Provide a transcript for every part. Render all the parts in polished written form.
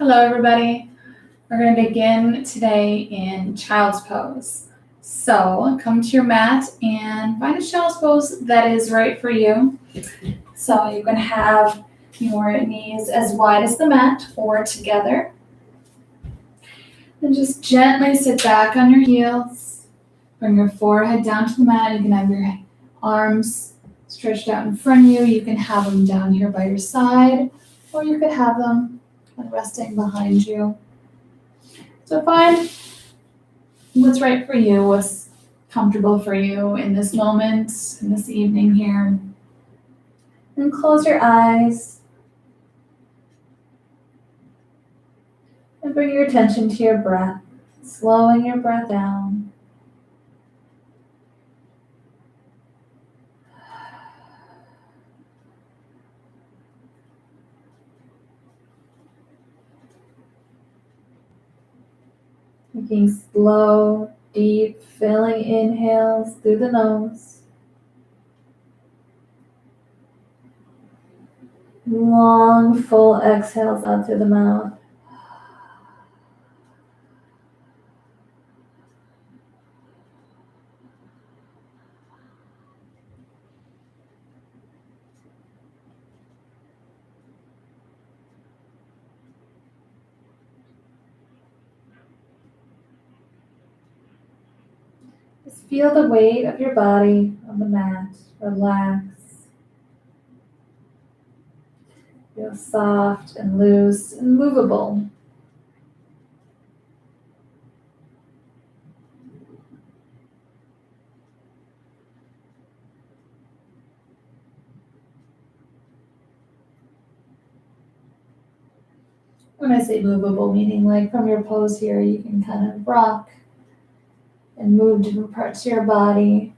Hello, everybody. We're going to begin today in child's pose. So come to your mat and find a child's pose that is right for you. So you can have your knees as wide as the mat or together. And just gently sit back on your heels. Bring your forehead down to the mat. You can have your arms stretched out in front of you. You can have them down here by your side, or you could have them resting behind you. So find what's right for you, what's comfortable for you in this moment, in this evening here. And close your eyes. And bring your attention to your breath, slowing your breath down. Making slow, deep, filling inhales through the nose. Long, full exhales out through the mouth. Just feel the weight of your body on the mat. Relax. Feel soft and loose and movable. When I say movable, meaning like from your pose here, you can kind of rock and move different parts of your body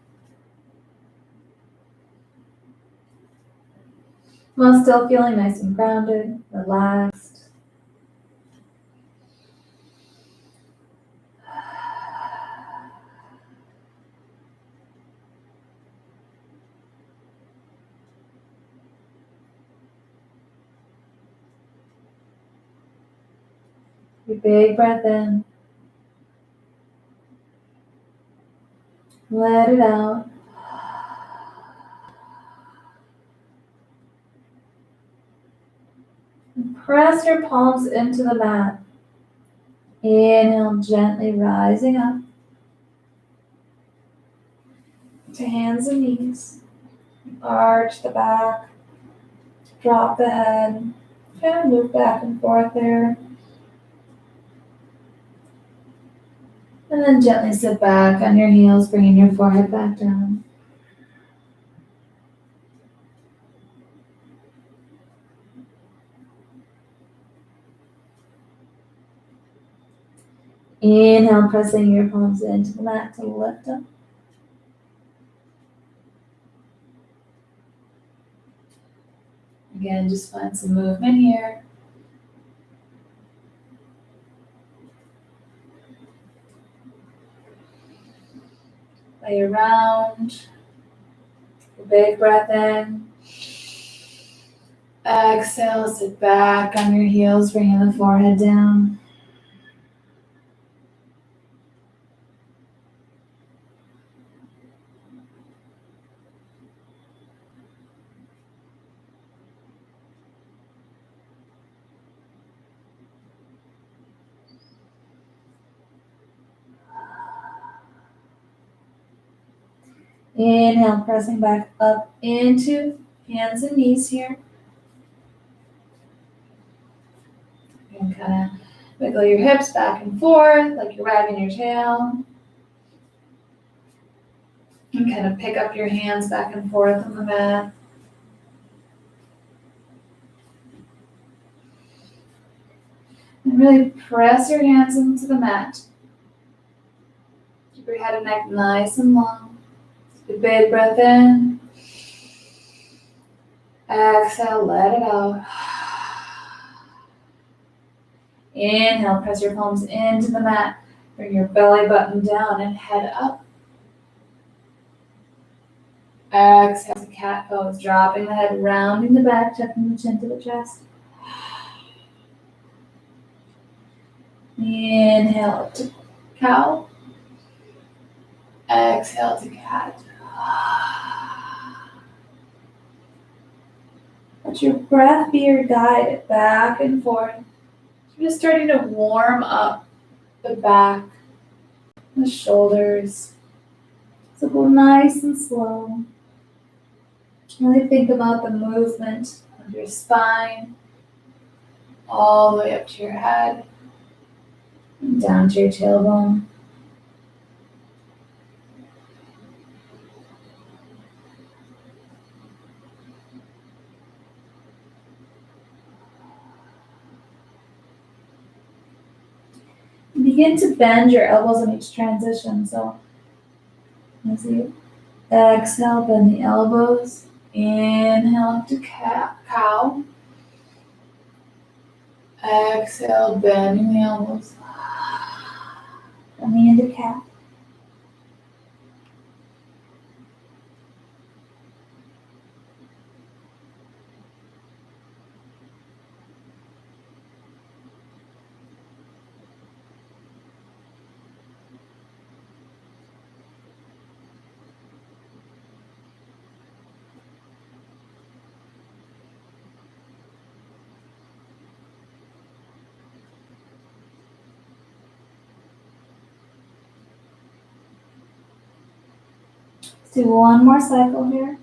while still feeling nice and grounded, relaxed. Take a big breath in. Let it out. And press your palms into the mat. Inhale, gently rising up to hands and knees. Arch the back. Drop the head. Kind of move back and forth there. And then gently sit back on your heels, bringing your forehead back down. Inhale, pressing your palms into the mat to lift up. Again, just find some movement here. Play around. A big breath in. Exhale, sit back on your heels, bringing the forehead down. Inhale, pressing back up into hands and knees here. You can kind of wiggle your hips back and forth like you're wagging your tail. And kind of pick up your hands back and forth on the mat. And really press your hands into the mat. Keep your head and neck nice and long. Take a big breath in. Exhale, let it out. Inhale, press your palms into the mat. Bring your belly button down and head up. Exhale to cat pose, dropping the head, rounding the back, tucking the chin to the chest. Inhale up to cow. Exhale to cat. Let your breath be your guide back and forth. You're just starting to warm up the back, the shoulders. So go nice and slow. Really think about the movement of your spine all the way up to your head and down to your tailbone. Begin to bend your elbows in each transition. So as you exhale, bend the elbows. Inhale up to cow. Exhale, bending the elbows. Coming into cat. Let's do one more cycle here.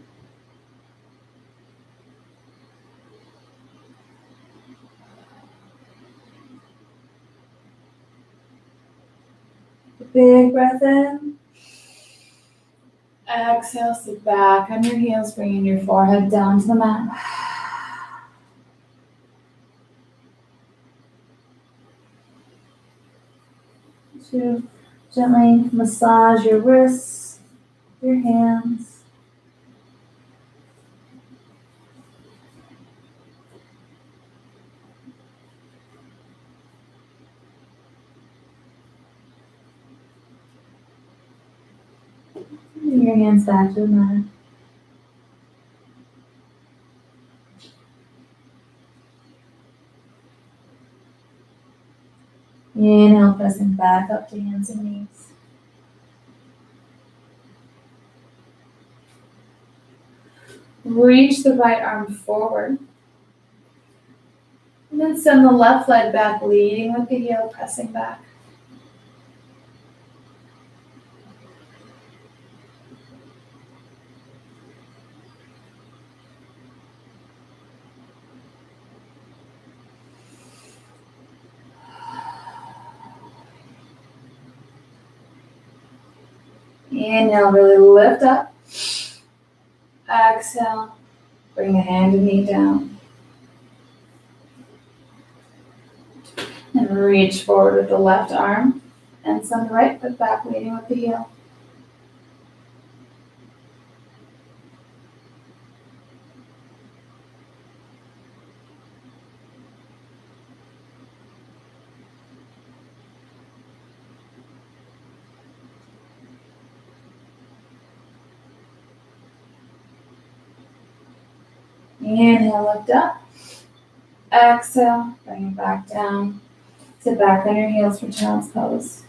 Big breath in. Exhale, sit back on your heels, bringing your forehead down to the mat. To gently massage your wrists, your hands. Bring your hands back to the mat. Inhale, pressing back up to hands and knees. Reach the right arm forward. And then send the left leg back, leading with the heel, pressing back. Inhale, really lift up. Exhale, bring a hand and knee down. And reach forward with the left arm and send the right foot back, leading with the heel. Inhale, lift up. Exhale, bring it back down. Sit back on your heels for child's pose.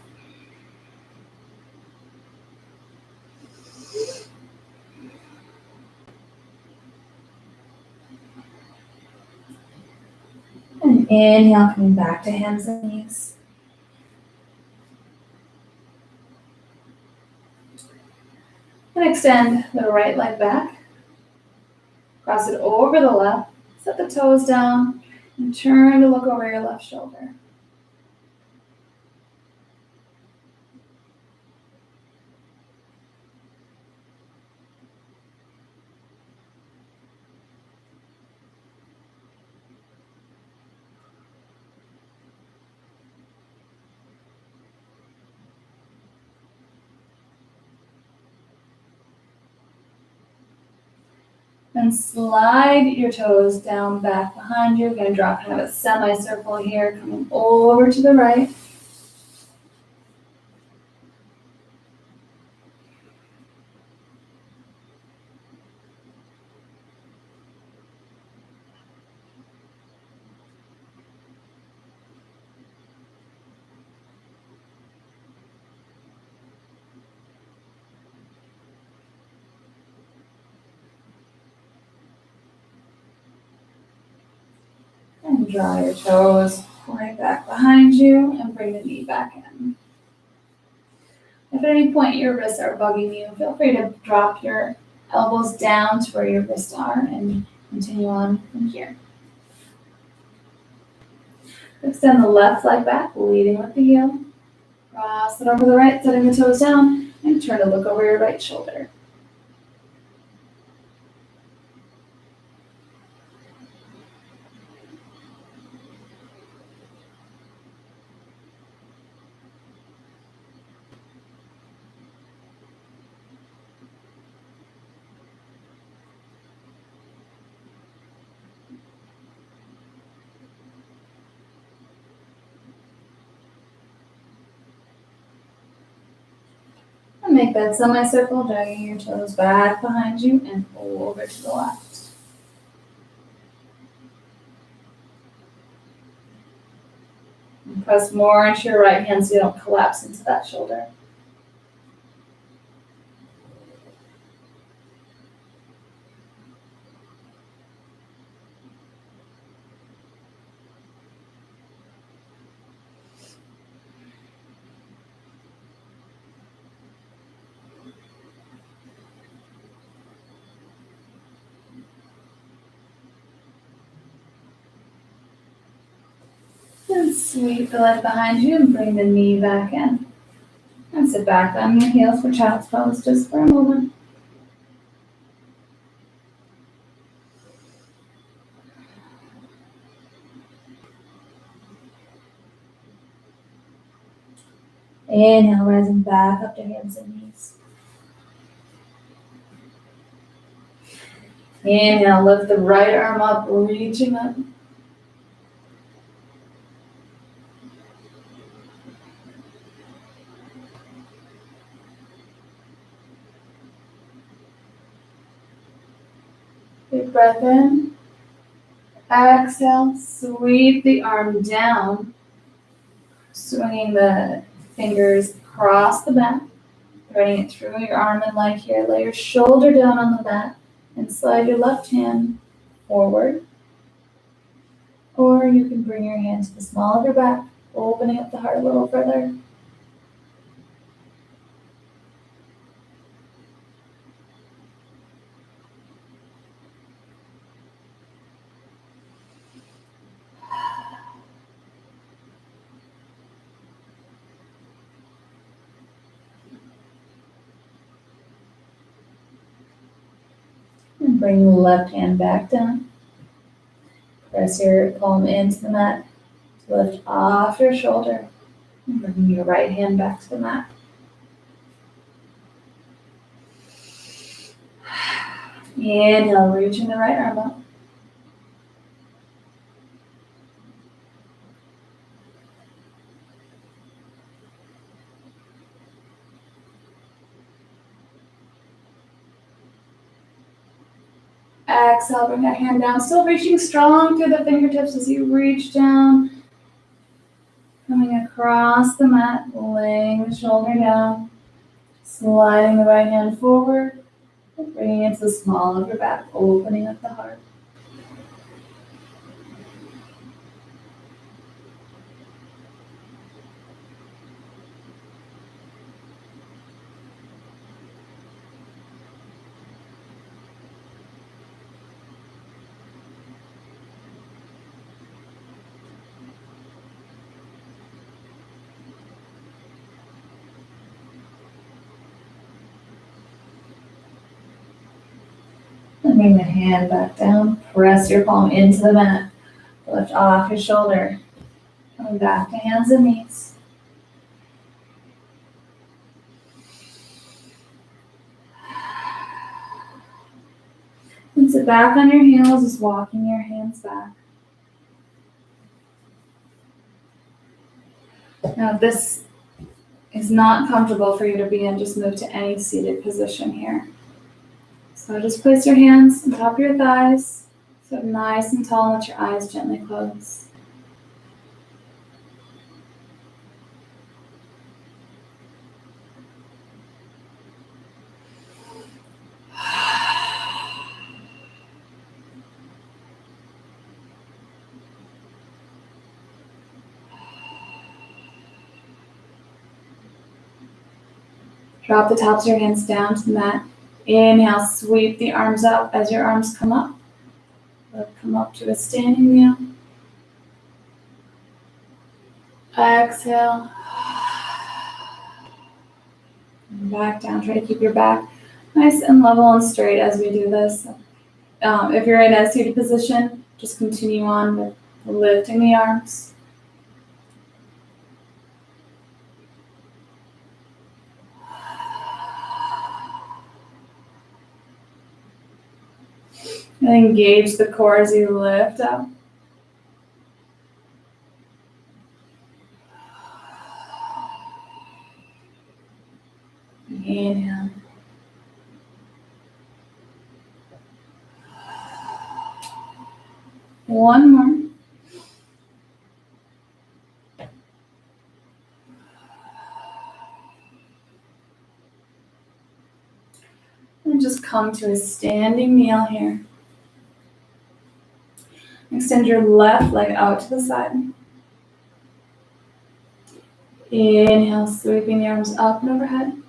And inhale, coming back to hands and knees. And extend the right leg back. Cross it over the left. Set the toes down and turn to look over your left shoulder. And slide your toes down back behind you. You're going to draw kind of a semicircle here, coming over to the right. And draw your toes right back behind you and bring the knee back in. If at any point your wrists are bugging you, feel free to drop your elbows down to where your wrists are and continue on from here. Extend the left leg back, leading with the heel. Cross it over the right, setting the toes down, and turn to look over your right shoulder. And make that semicircle, dragging your toes back behind you and over to the left. And press more into your right hand so you don't collapse into that shoulder. And sweep the leg behind you and bring the knee back in. And sit back on your heels for child's pose just for a moment. Inhale, rising back up to hands and knees. Inhale, lift the right arm up, reaching up. Big breath in. Exhale, sweep the arm down, swinging the fingers across the mat, threading it through your arm and leg here. Lay your shoulder down on the mat and slide your left hand forward. Or you can bring your hand to the small of your back, opening up the heart a little further. And bring the left hand back down. Press your palm into the mat to lift off your shoulder. And bring your right hand back to the mat. Inhale, reaching the right arm up. Exhale, bring that hand down. Still reaching strong through the fingertips as you reach down. Coming across the mat, laying the shoulder down. Sliding the right hand forward. And bringing it to the small of your back, opening up the heart. And bring the hand back down. Press your palm into the mat. Lift off your shoulder. Coming back to hands and knees. And sit back on your heels, just walking your hands back. Now, if this is not comfortable for you to be in, just move to any seated position here. So just place your hands on top of your thighs, so nice and tall, and let your eyes gently close. Drop the tops of your hands down to the mat. Inhale, sweep the arms up as your arms come up. Come up to a standing kneel. Exhale. And back down. Try to keep your back nice and level and straight as we do this. If you're in a seated position, just continue on with lifting the arms. And engage the core as you lift up. Inhale. One more. And just come to a standing kneel here. Extend your left leg out to the side. Inhale, sweeping the arms up and overhead.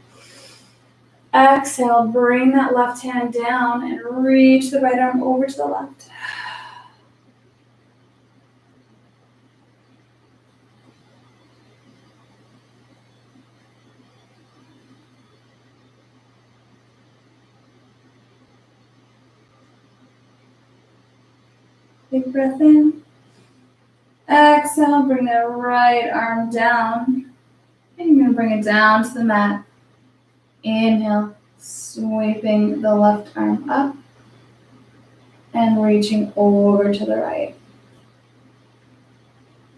Exhale, bring that left hand down and reach the right arm over to the left. Big breath in. Exhale, bring that right arm down. And you're going to bring it down to the mat. Inhale, sweeping the left arm up and reaching over to the right.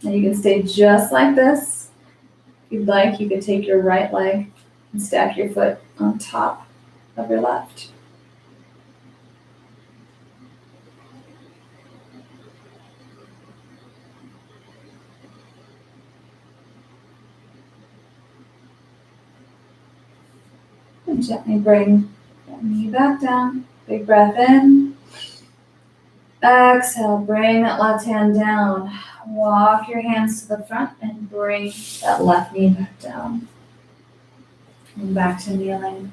And you can stay just like this. If you'd like, you could take your right leg and stack your foot on top of your left. And gently bring that knee back down. Big breath in. Exhale, bring that left hand down. Walk your hands to the front and bring that left knee back down. And back to kneeling.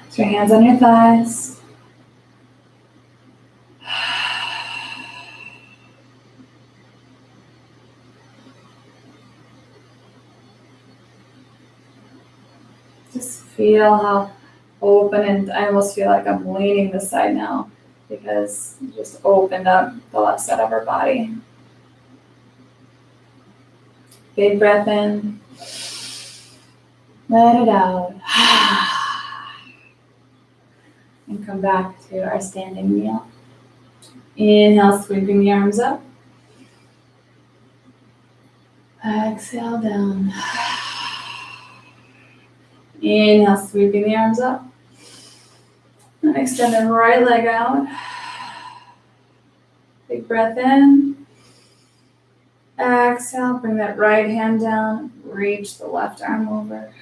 So your hands on your thighs. Just feel how open, and I almost feel like I'm leaning this side now because you just opened up the left side of our body. Big breath in. Let it out. And come back to our standing kneel. Inhale, sweeping the arms up. Exhale down. Inhale, sweeping the arms up. And extend the right leg out. Big breath in. Exhale, bring that right hand down. Reach the left arm over.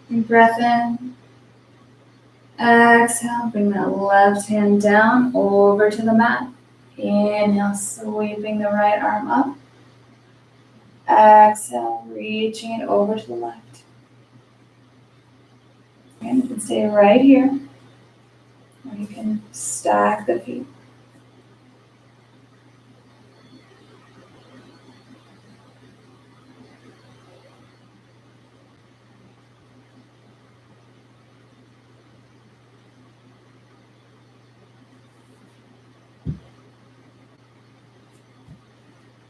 Big breath in. Exhale, bring that left hand down over to the mat. Inhale, sweeping the right arm up. Exhale, reaching it over to the left. And you can stay right here, or you can stack the feet.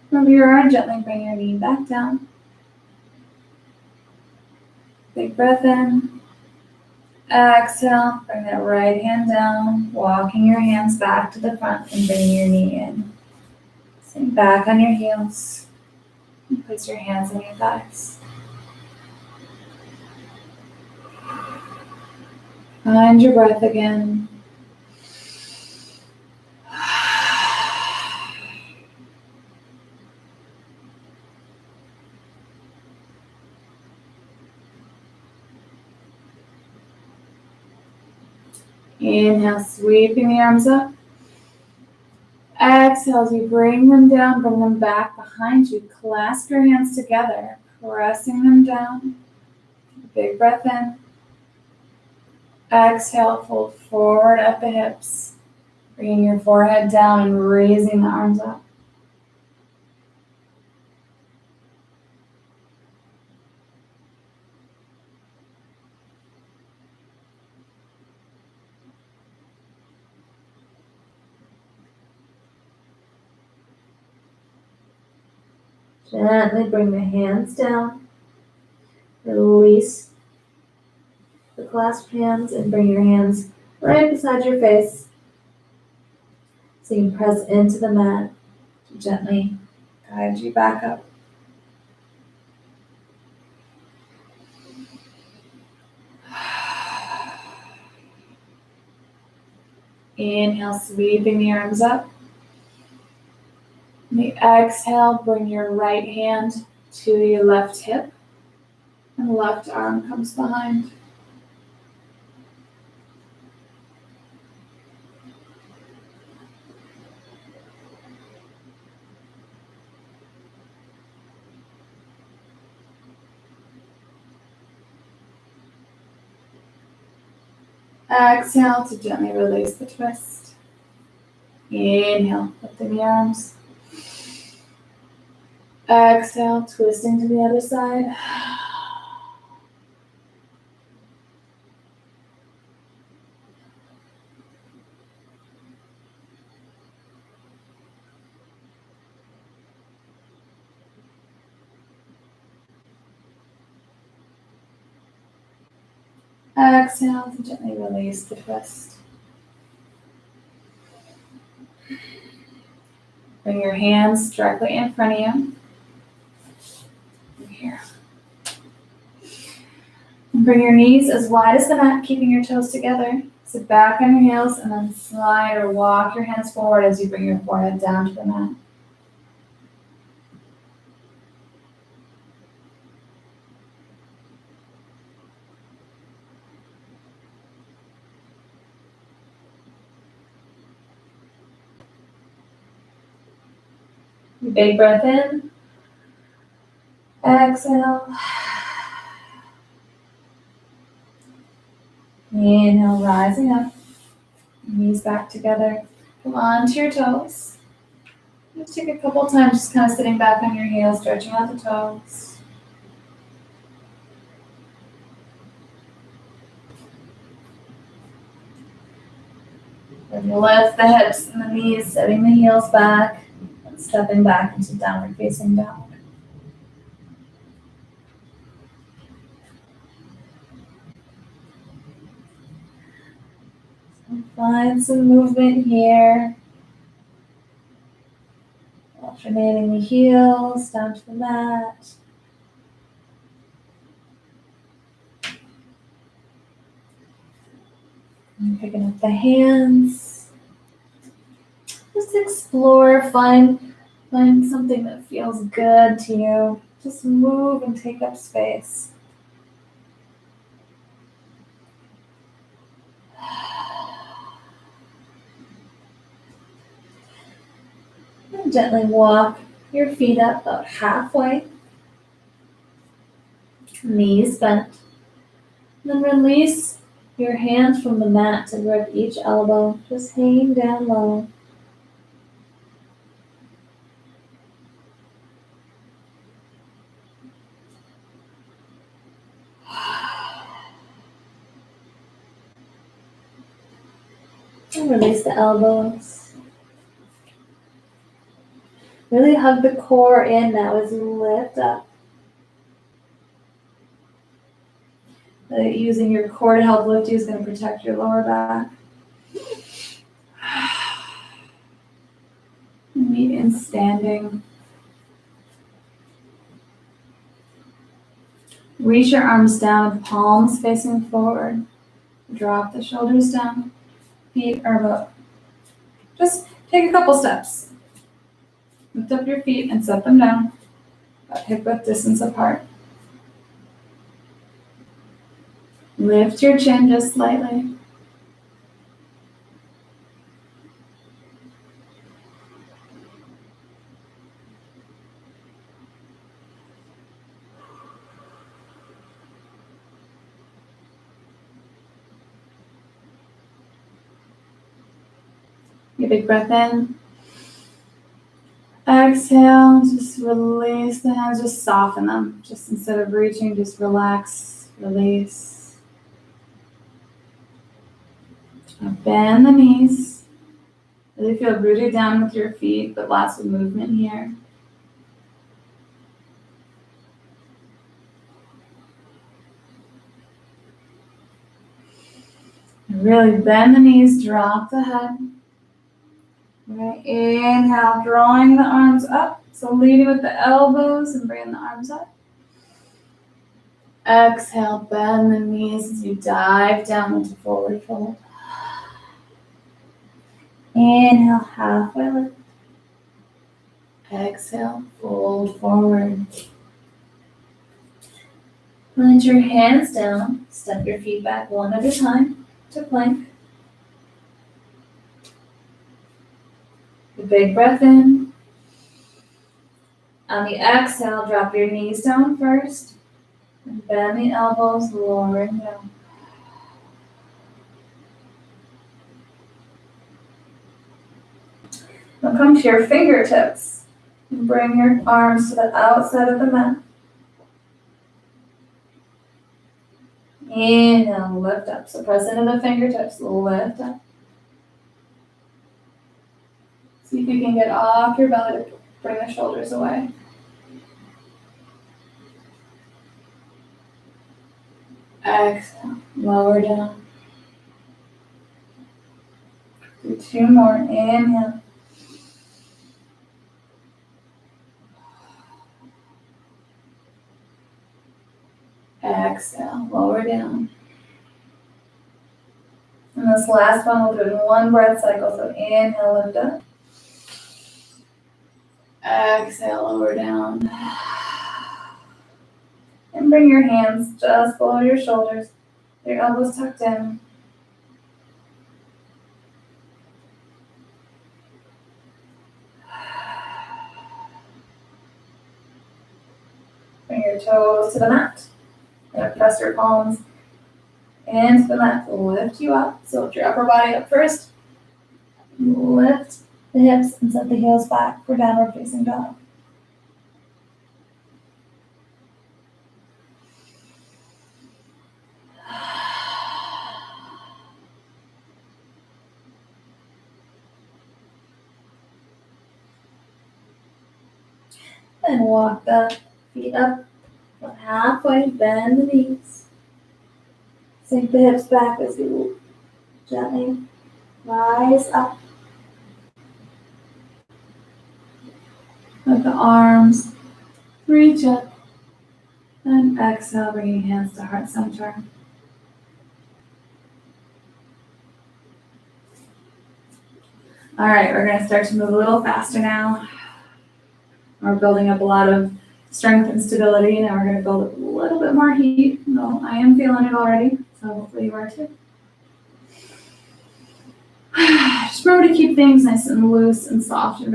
Wherever you are, gently bring your knee back down. Big breath in. Exhale, bring that right hand down, walking your hands back to the front and bringing your knee in. Sink back on your heels. And place your hands on your thighs. Find your breath again. Inhale, sweeping the arms up. Exhale as you bring them down, bring them back behind you. Clasp your hands together, pressing them down. Big breath in. Exhale, fold forward at the hips. Bringing your forehead down and raising the arms up. Gently bring the hands down. Release the clasped hands and bring your hands right beside your face. So you can press into the mat to gently guide you back up. Inhale, sweeping the arms up. On the exhale, bring your right hand to your left hip and left arm comes behind. Exhale to gently release the twist. Inhale, lifting the arms. Exhale, twisting to the other side. Exhale to gently release the twist. Bring your hands directly in front of you. Here. And bring your knees as wide as the mat, keeping your toes together. Sit back on your heels and then slide or walk your hands forward as you bring your forehead down to the mat. Big breath in. Exhale. Inhale, rising up. Knees back together. Come on to your toes. Just take a couple times, just kind of sitting back on your heels, stretching out the toes. Then lift the hips and the knees, setting the heels back, and stepping back into downward facing dog. Find some movement here. Alternating the heels down to the mat. And picking up the hands. Just explore, find something that feels good to you. Just move and take up space. And gently walk your feet up about halfway. Knees bent. And then release your hands from the mat to grip each elbow, just hanging down low. And release the elbows. Really hug the core in now as you lift up. Using your core to help lift you is going to protect your lower back. Meet in standing. Reach your arms down with palms facing forward. Drop the shoulders down. Feet are up. Just take a couple steps. Lift up your feet and set them down. About hip width distance apart. Lift your chin just slightly. a big breath in. Exhale, just release the hands, just soften them. Just instead of reaching, just relax, release. Now bend the knees. Really feel rooted down with your feet, but lots of movement here. Really bend the knees, drop the head. Right. Inhale, drawing the arms up. So leading with the elbows and bringing the arms up. Exhale, bend the knees as you dive down into forward fold. Inhale, halfway lift. Exhale, fold forward. Plant your hands down. Step your feet back one at a time to plank. A big breath in. On the exhale, drop your knees down first. And bend the elbows, lowering down. Now come to your fingertips. And bring your arms to the outside of the mat. Inhale, lift up. So press into the fingertips, lift up. See if you can get off your belly to bring the shoulders away. Exhale, lower down. Do two more. Inhale. Exhale, lower down. And this last one, we'll do it in one breath cycle. So inhale, lift up. Exhale, lower down. And bring your hands just below your shoulders. Your elbows tucked in. Bring your toes to the mat. You're gonna press your palms into the mat to lift you up. So lift your upper body up first. Lift the hips and set the heels back for downward facing dog. Then walk the feet up about halfway, bend the knees. Sink the hips back as you gently rise up. Let the arms reach up. And exhale, bringing hands to heart center. All right, we're going to start to move a little faster now. We're building up a lot of strength and stability. Now we're going to build up a little bit more heat. No, I am feeling it already, so hopefully you are too. Just remember to keep things nice and loose and soft and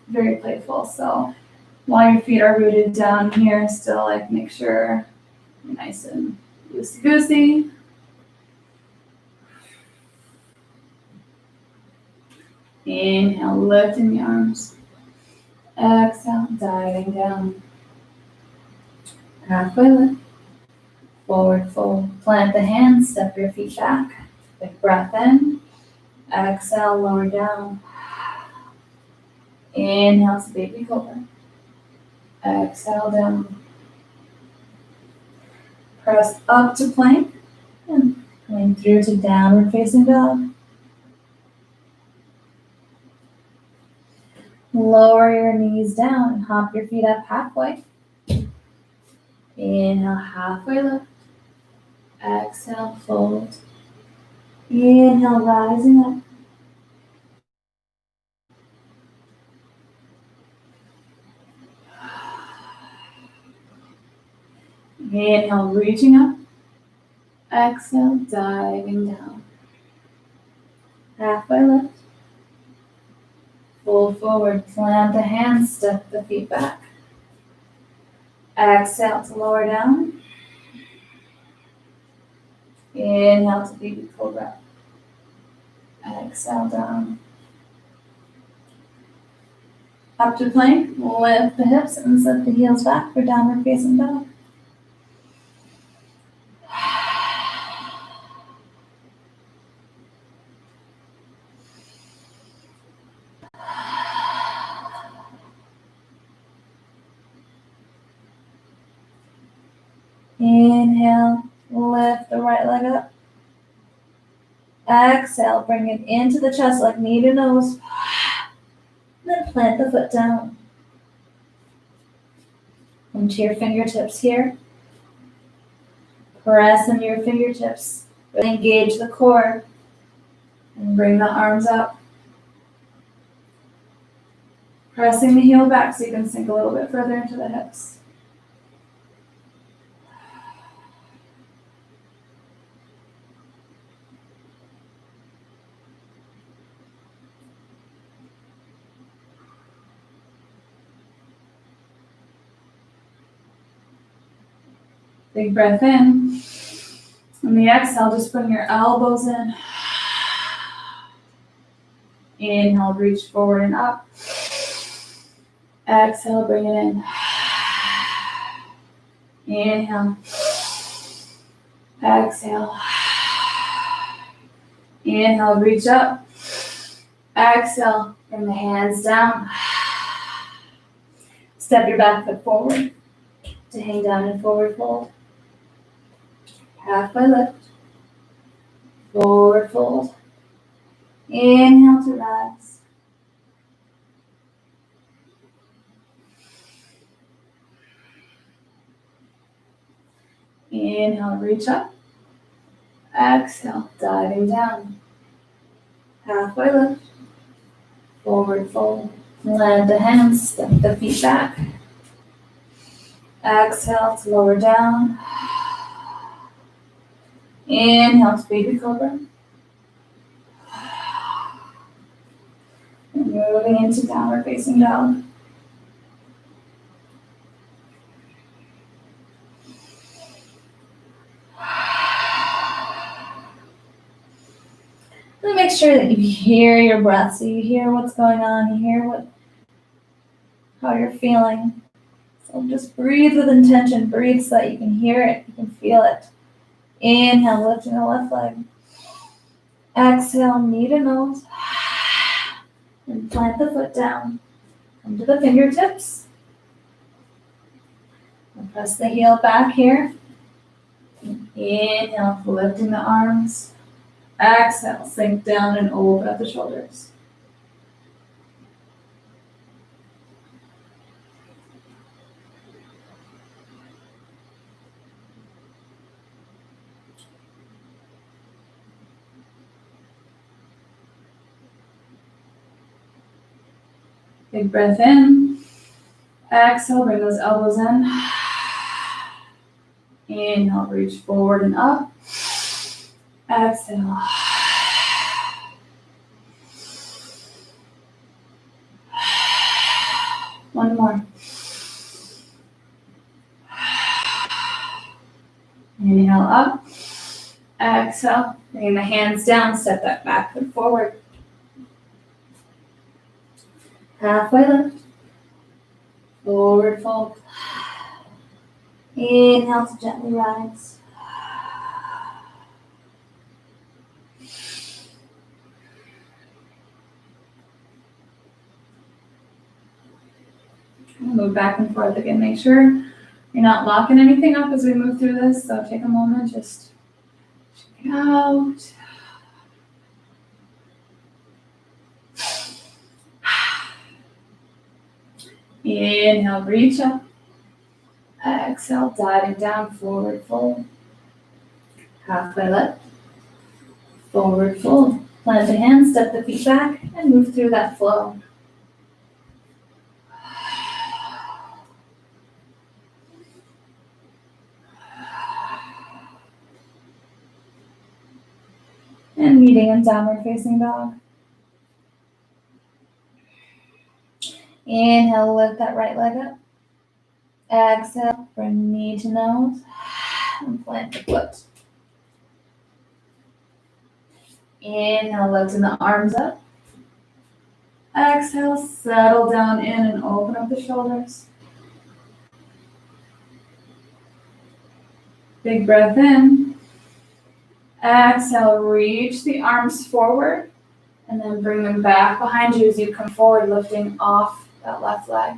very playful. So while your feet are rooted down here, still make sure you're nice and loosey-goosey. Inhale, lifting the arms. Exhale, diving down. Halfway lift. Forward fold. Plant the hands, step your feet back. Big breath in. Exhale, lower down. Inhale to baby cobra. Exhale down. Press up to plank. And going through to downward facing dog. Lower your knees down and hop your feet up halfway. Inhale, halfway lift. Exhale, fold. Inhale, rising up. Inhale, reaching up. Exhale, diving down. Halfway lift. Fold forward, plant the hands, step the feet back. Exhale to lower down. Inhale to baby cobra. Exhale down. Up to plank, lift the hips and set the heels back for downward facing dog. Inhale, lift the right leg up. Exhale, bring it into the chest like knee to nose. Then plant the foot down. Come to your fingertips here. Press into your fingertips. Really engage the core. And bring the arms up. Pressing the heel back so you can sink a little bit further into the hips. Big breath in. On the exhale, just bring your elbows in. Inhale, reach forward and up. Exhale, bring it in. Inhale. Exhale. Inhale, reach up. Exhale, bring the hands down. Step your back foot forward to hang down and forward fold. Halfway lift. Forward fold. Inhale to rise. Inhale, reach up. Exhale, diving down. Halfway lift. Forward fold. Land the hands, step the feet back. Exhale to lower down. Inhale to baby cobra. And moving into downward facing dog. Really make sure that you hear your breath, so you hear what's going on, you hear how you're feeling. So just breathe with intention, breathe so that you can hear it, you can feel it. Inhale, lifting the left leg. Exhale, knee to nose. And plant the foot down. Come to the fingertips. And press the heel back here. Inhale, lifting the arms. Exhale, sink down and open up the shoulders. Big breath in. Exhale, bring those elbows in. Inhale, reach forward and up. Exhale. One more. Inhale up. Exhale. Bring the hands down. Step that back foot forward. Halfway lift. Forward fold. Inhale to gently rise. Move back and forth again. Make sure you're not locking anything up as we move through this. So take a moment, just check out. Inhale, reach up. Exhale, diving down, forward fold. Halfway lift. Forward fold. Plant the hands, step the feet back, and move through that flow. And meeting in downward facing dog. Inhale, lift that right leg up. Exhale, bring knee to nose and plant the foot. Inhale, lifting the arms up. Exhale, settle down in and open up the shoulders. Big breath in. Exhale, reach the arms forward and then bring them back behind you as you come forward, lifting off that left leg.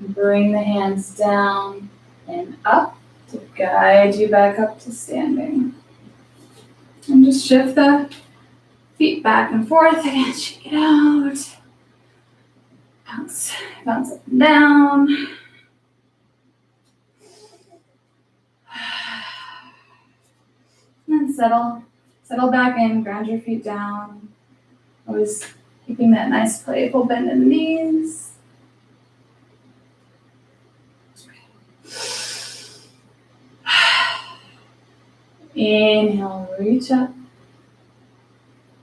Bring the hands down and up to guide you back up to standing. And just shift the feet back and forth again, shake it out. Bounce, bounce up and down. And then settle back in, ground your feet down. Always keeping that nice playful bend in the knees. Inhale, reach up.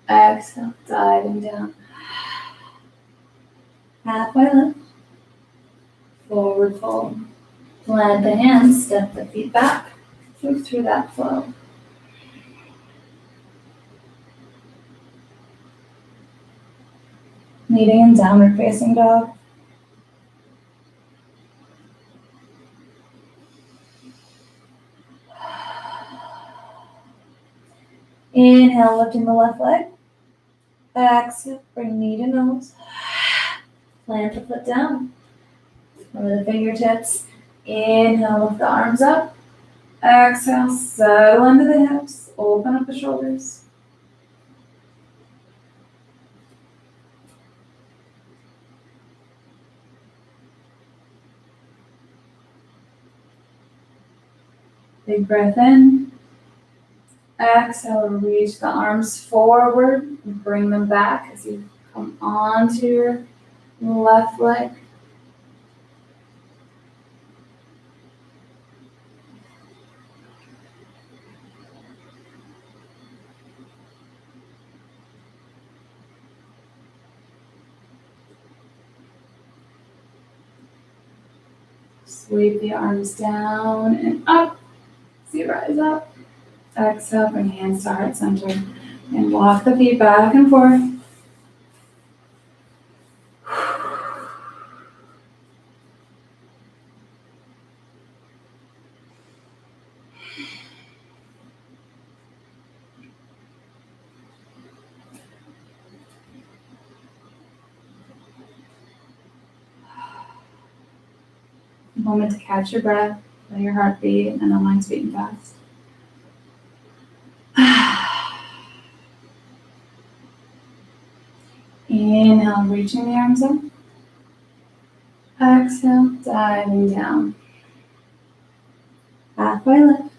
Exhale, diving down. Halfway lift. Forward fold. Plant the hands, step the feet back. Move through that flow. Meeting in downward facing dog. Inhale, lifting the left leg. Exhale, bring knee to nose. Plant the foot down. Over the fingertips. Inhale, lift the arms up. Exhale, settle into the hips. Open up the shoulders. Big breath in. Exhale, reach the arms forward and bring them back as you come onto your left leg. Sweep the arms down and up. So you rise up. Exhale, bring hands to heart center and walk the feet back and forth. A moment to catch your breath, let your heart beat, and the mind's beating fast. Inhale, reaching the arms up. Exhale, diving down. Halfway lift.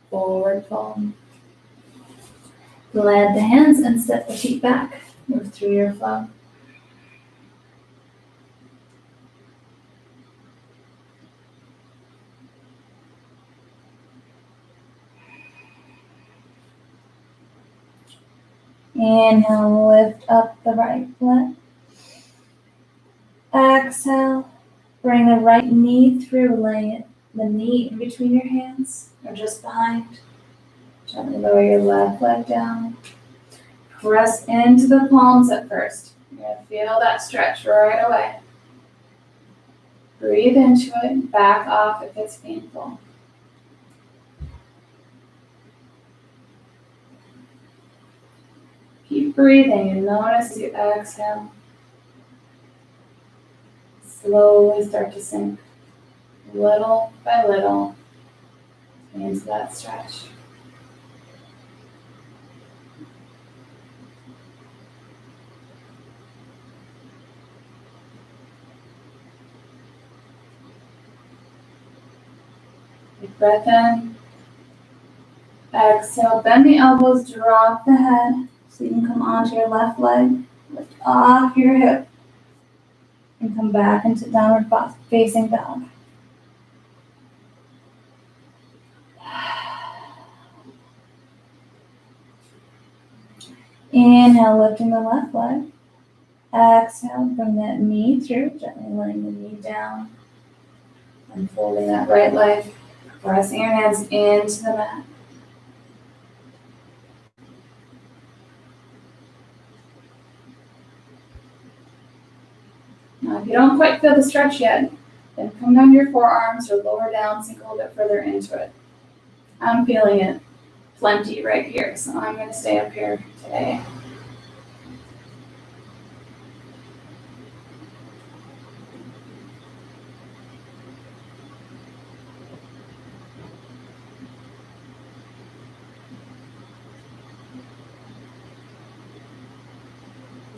Forward fold. Glide the hands and step the feet back. Move through your flow. Inhale, lift up the right foot. Exhale, bring the right knee through, laying the knee in between your hands or just behind. Gently lower your left leg down. Press into the palms at first. You're going to feel that stretch right away. Breathe into it, back off if it's painful. Keep breathing and notice as you exhale. Slowly start to sink, little by little, into that stretch. Big breath in. Exhale, bend the elbows, drop the head so you can come onto your left leg. Lift off your hip and come back into downward facing dog. Inhale, lifting the left leg. Exhale, bring that knee through, gently laying the knee down. And folding that right leg, pressing your hands into the mat. Now, if you don't quite feel the stretch yet, then come down to your forearms or lower down, sink a little bit further into it. I'm feeling it plenty right here, so I'm going to stay up here today.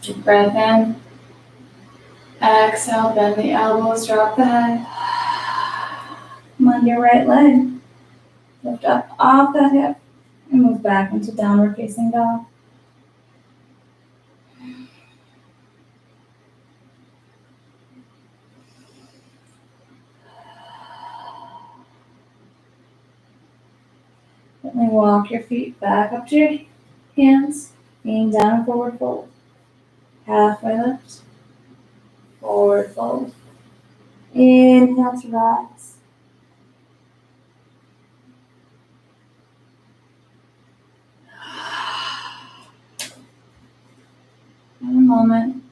Deep breath in. Exhale, bend the elbows, drop the head. Come on your right leg. Lift up off that hip and move back into downward facing dog. Gently walk your feet back up to your hands, being down and forward fold. Halfway lift, forward fold. Inhale to rise. In a moment.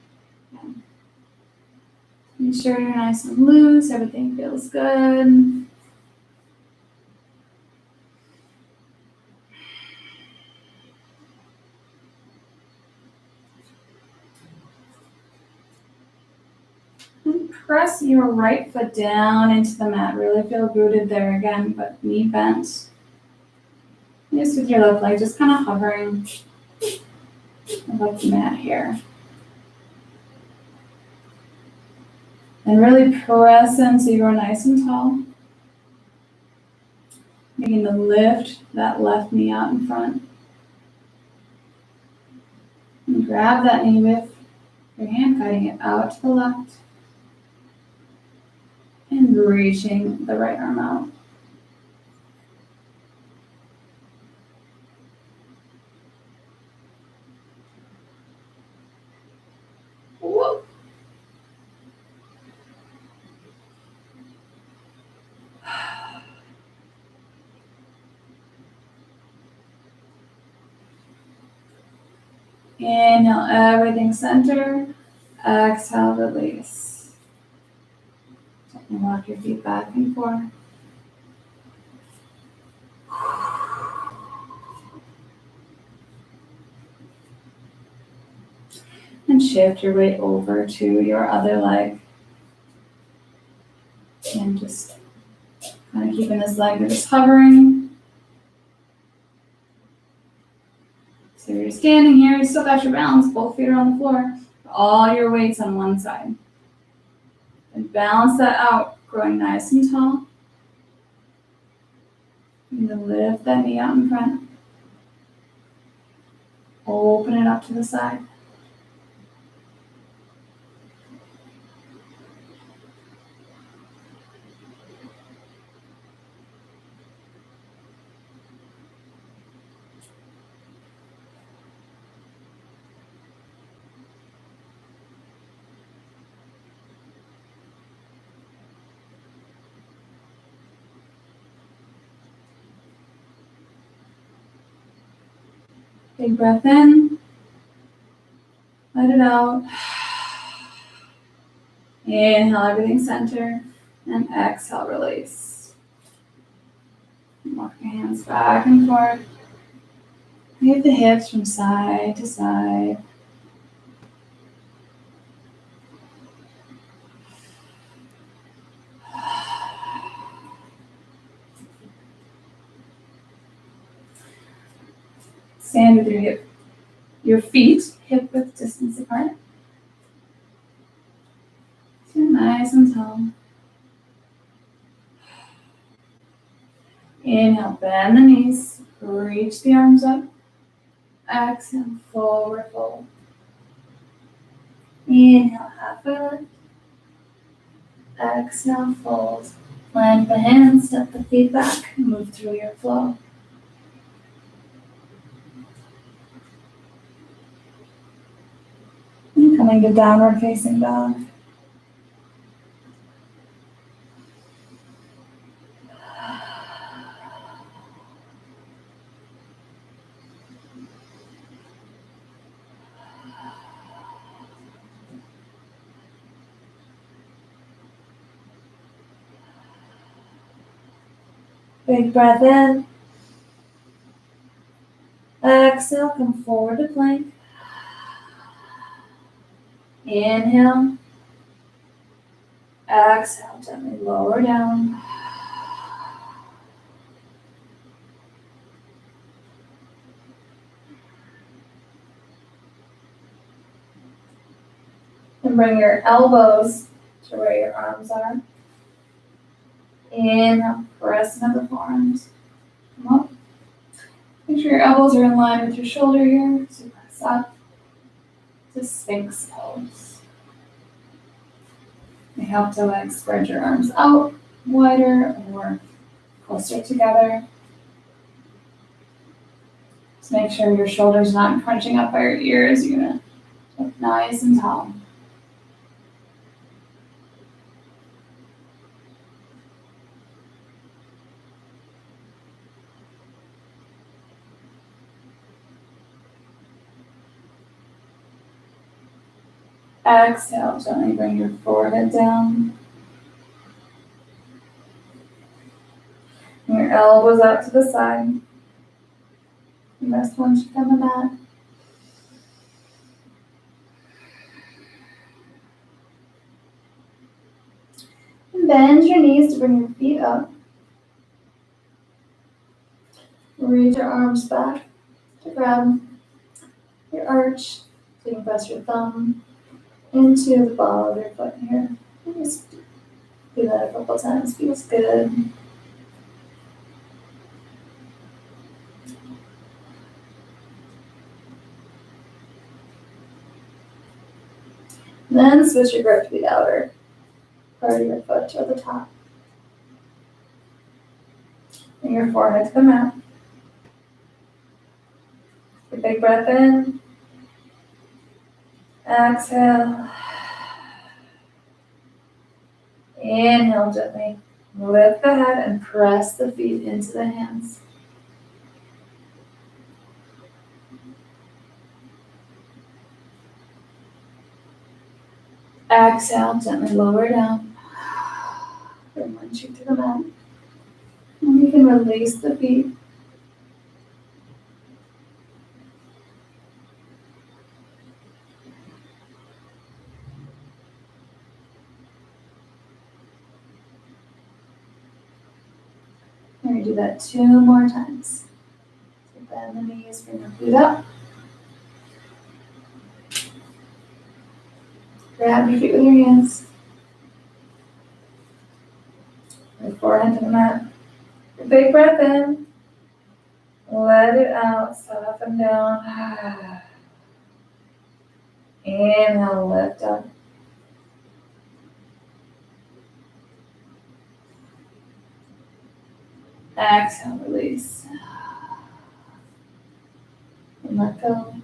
Make sure you're nice and loose, everything feels good. And press your right foot down into the mat. Really feel rooted there again, but knee bent. Just with your left leg, just kind of hovering above the mat here. And really press in so you're nice and tall. Begin to lift that left knee out in front. And grab that knee with your hand, guiding it out to the left. And reaching the right arm out. Whoa. Inhale, everything center. Exhale, release. Gently walk your feet back and forth. And shift your weight over to your other leg. And just kind of keeping this leg just hovering. So you're standing here, you still got your balance, both feet are on the floor. All your weight's on one side. And balance that out, growing nice and tall. And then lift that knee out in front. Open it up to the side. Big breath in. Let it out. Inhale, everything center. And exhale, release. Walk your hands back and forth. Move the hips from side to side. Stand with your feet hip width distance apart. So nice and tall. Inhale, bend the knees, reach the arms up. Exhale, forward fold. Inhale, halfway lift. Exhale, fold. Plant the hands, step the feet back, move through your flow. Coming to downward facing dog. Big breath in. Exhale, come forward to plank. Inhale. Exhale, gently lower down. And bring your elbows to where your arms are. Inhale, press into the forearms. Come up. Make sure your elbows are in line with your shoulder here. So press up to Sphinx pose. You help to spread your arms out wider or closer together. Just make sure your shoulders not crunching up by your ears. You're gonna look nice and tall. Exhale, gently bring your forehead down. And your elbows out to the side. The best one should come on the mat. And bend your knees to bring your feet up. Reach your arms back to grab your arch. So you can press your thumb into the ball of your foot here. And just do that a couple times. Feels good. Then switch your grip to the outer part of your foot or the top. Bring your forehead to the mat. Take a big breath in. Exhale. Inhale gently. Lift the head and press the feet into the hands. Exhale, gently lower down. Bring one cheek to the mat. And you can release the feet. We're going to do that 2 more times. So bend the knees, bring your feet up. Grab your feet with your hands. Your forehead to the mat. A big breath in. Let it out. Soften down. Inhale, lift up. Exhale, release. And let go.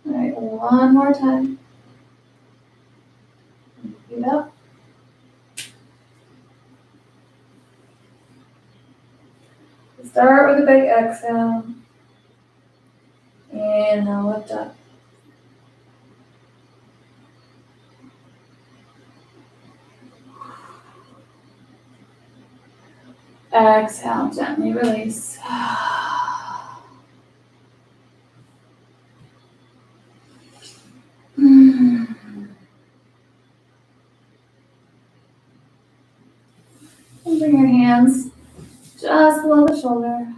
All right, one more time. Feet up. Start with a big exhale. Inhale, lift up. Exhale, gently release. And bring your hands just below the shoulder.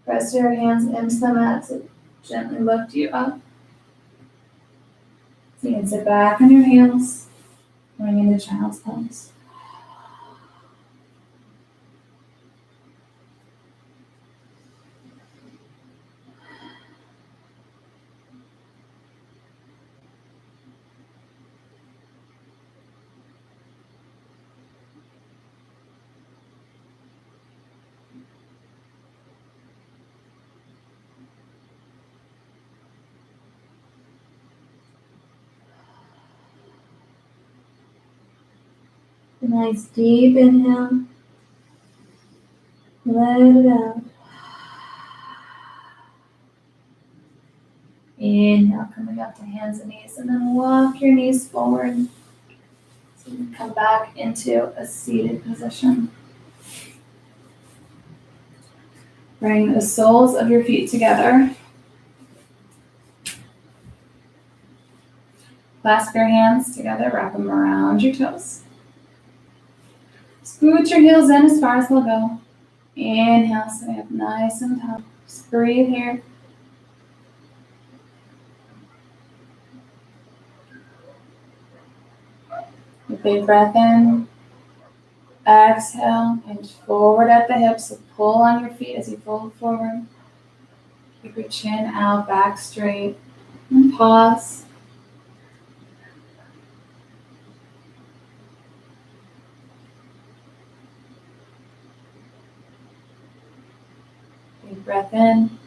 Press your hands into the mat to gently lift you up. So you can sit back on your heels, going into child's pose. A nice deep inhale. Let it out. Inhale, coming up to hands and knees, and then walk your knees forward. So you can come back into a seated position. Bring the soles of your feet together. Clasp your hands together, wrap them around your toes. Scoot your heels in as far as they'll go. Inhale, stay up nice and tall. Just breathe here. A big breath in. Exhale, hinge forward at the hips, so pull on your feet as you fold forward. Keep your chin out, back straight, and pause. Big breath in.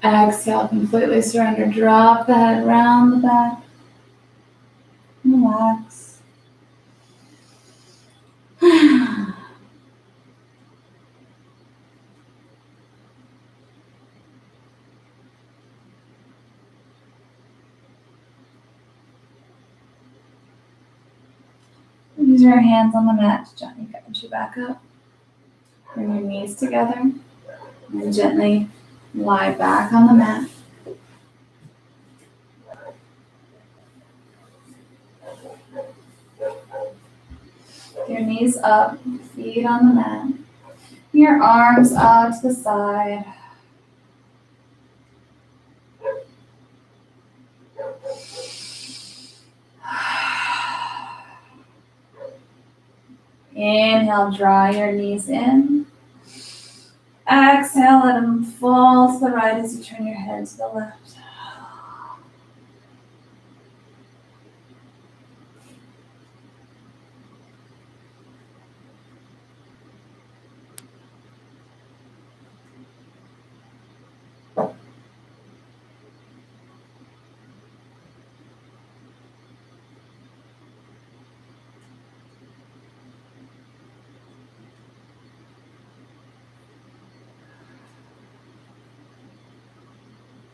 Exhale, completely surrender. Drop the head around the back. Relax. Use your hands on the mat to gently guide you back up. Bring your knees together and gently lie back on the mat. Your knees up, feet on the mat. Your arms out to the side. Inhale, draw your knees in. Exhale, let them fall to the right as you turn your head to the left.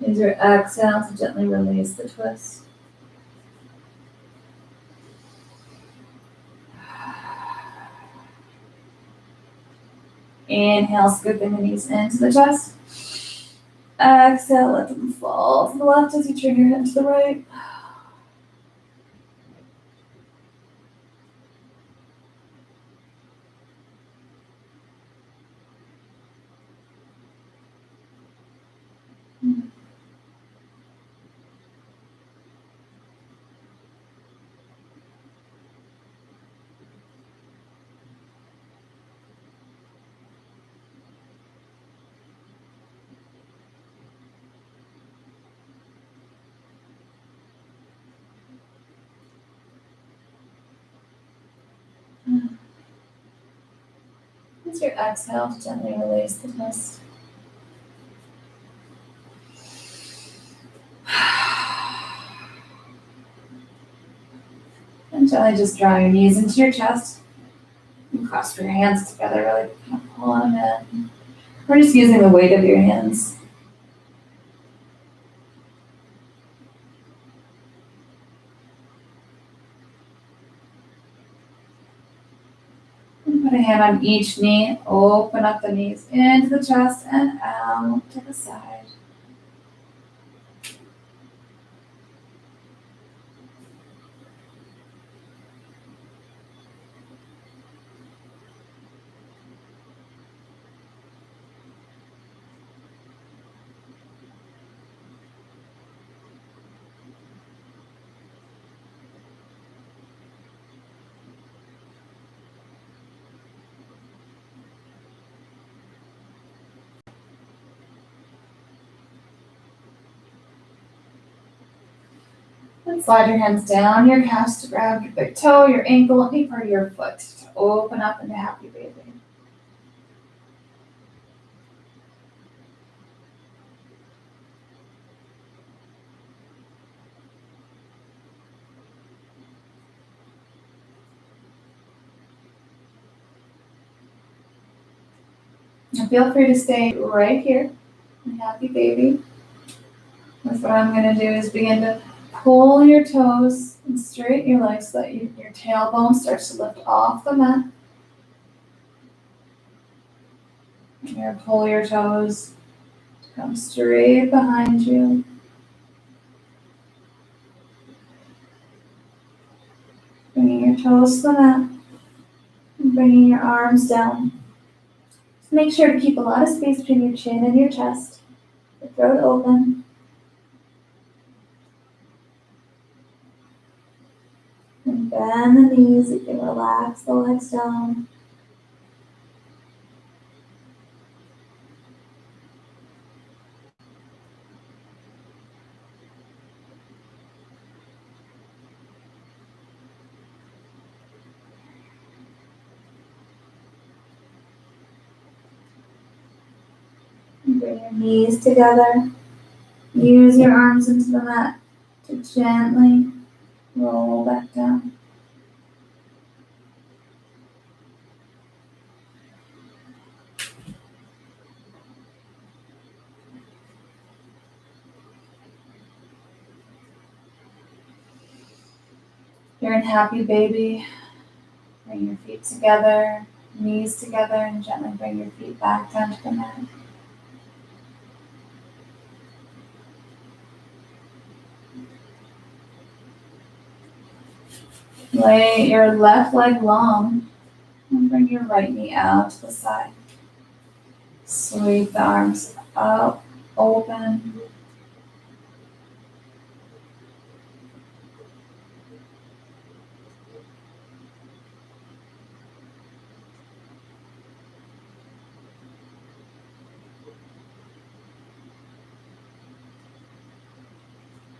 Use your exhale to gently release the twist. Inhale, scooping the knees into the chest. Exhale, let them fall to the left as you turn your head to the right. Use your exhale to gently release the twist. And gently just draw your knees into your chest. And clasp your hands together, really kind of pull on in. We're just using the weight of your hands. And put a hand on each knee. Open up the knees into the chest and out to the side. And slide your hands down your calves to grab your big toe, your ankle, any part of your foot to open up into happy breathing. And feel free to stay right here, my happy baby. That's what I'm going to do is begin to pull your toes and straighten your legs so that your tailbone starts to lift off the mat. You're going to pull your toes to come straight behind you. Bringing your toes to the mat and bringing your arms down. Just make sure to keep a lot of space between your chin and your chest. The throat open. And bend the knees. You can relax the legs down. And bring your knees together. Use your arms into the mat to gently roll back down. You're in happy baby. Bring your feet together, knees together, and gently bring your feet back down to the mat. Lay your left leg long and bring your right knee out to the side. Sweep the arms up, open.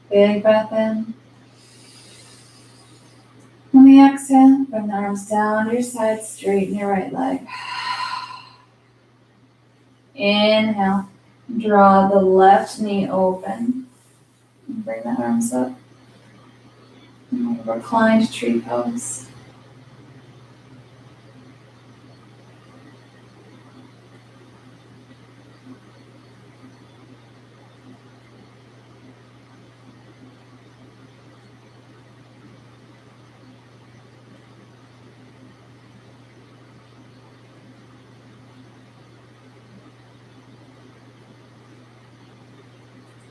Big breath in. On the exhale, bring the arms down to your side, straighten your right leg. Inhale, draw the left knee open. And bring the arms up. And reclined tree pose.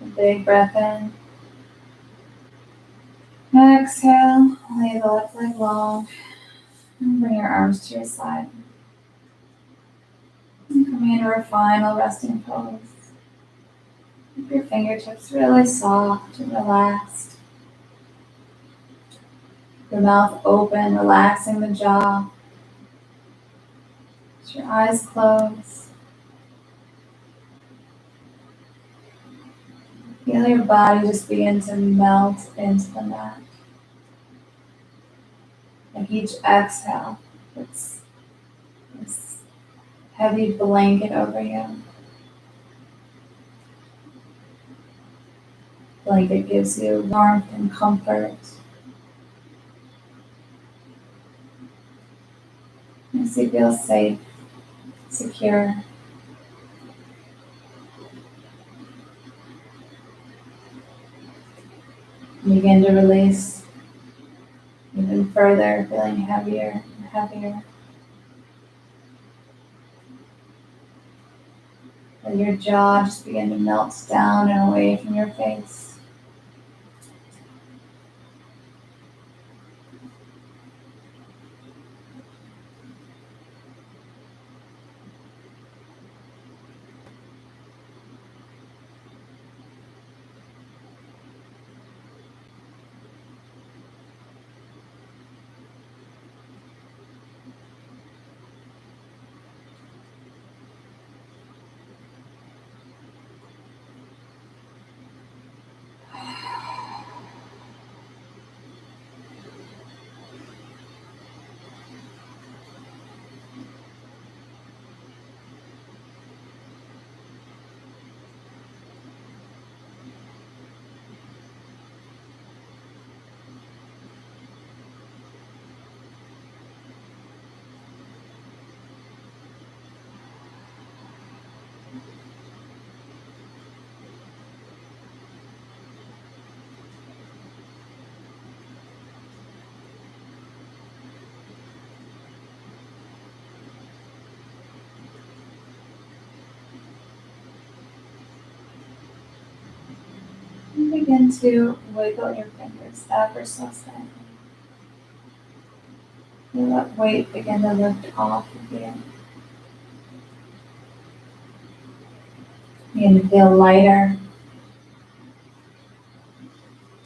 A big breath in. Exhale, lay the left leg long. And bring your arms to your side. And coming into our final resting pose. Keep your fingertips really soft and relaxed. Your mouth open, relaxing the jaw. With your eyes closed. Feel your body just begin to melt into the mat. Like each exhale, it's this heavy blanket over you. Blanket gives you warmth and comfort. Makes you feel safe, secure. Begin to release even further, feeling heavier and heavier. Let your jaw just begin to melt down and away from your face. begin to wiggle your fingers ever so slightly. Feel that weight begin to lift off of you. Begin to feel lighter.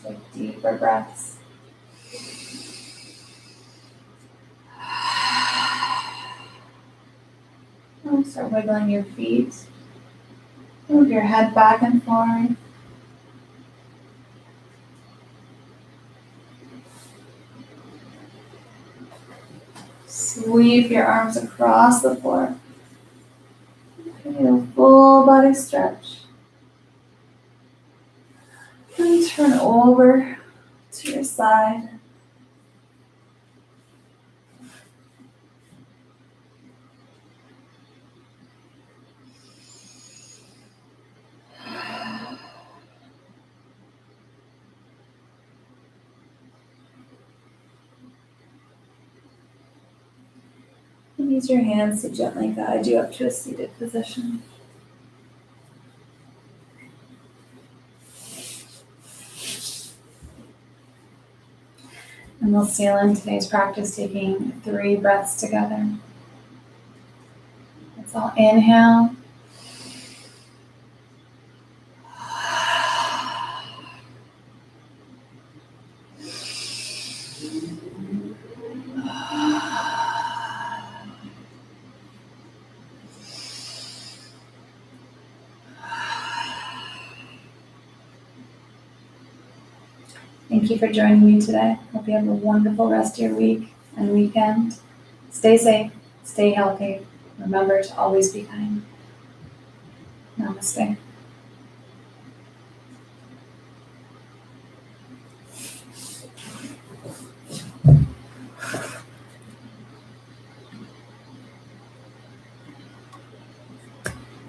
Take deeper breaths. And start wiggling your feet. Move your head back and forth. Sweep your arms across the floor. Feel a full body stretch. And turn over to your side. And use your hands to gently guide you up to a seated position. And we'll seal in today's practice taking 3 breaths together. Let's all inhale. Thank you for joining me today. Hope you have a wonderful rest of your week and weekend. Stay safe, stay healthy. Remember to always be kind. Namaste.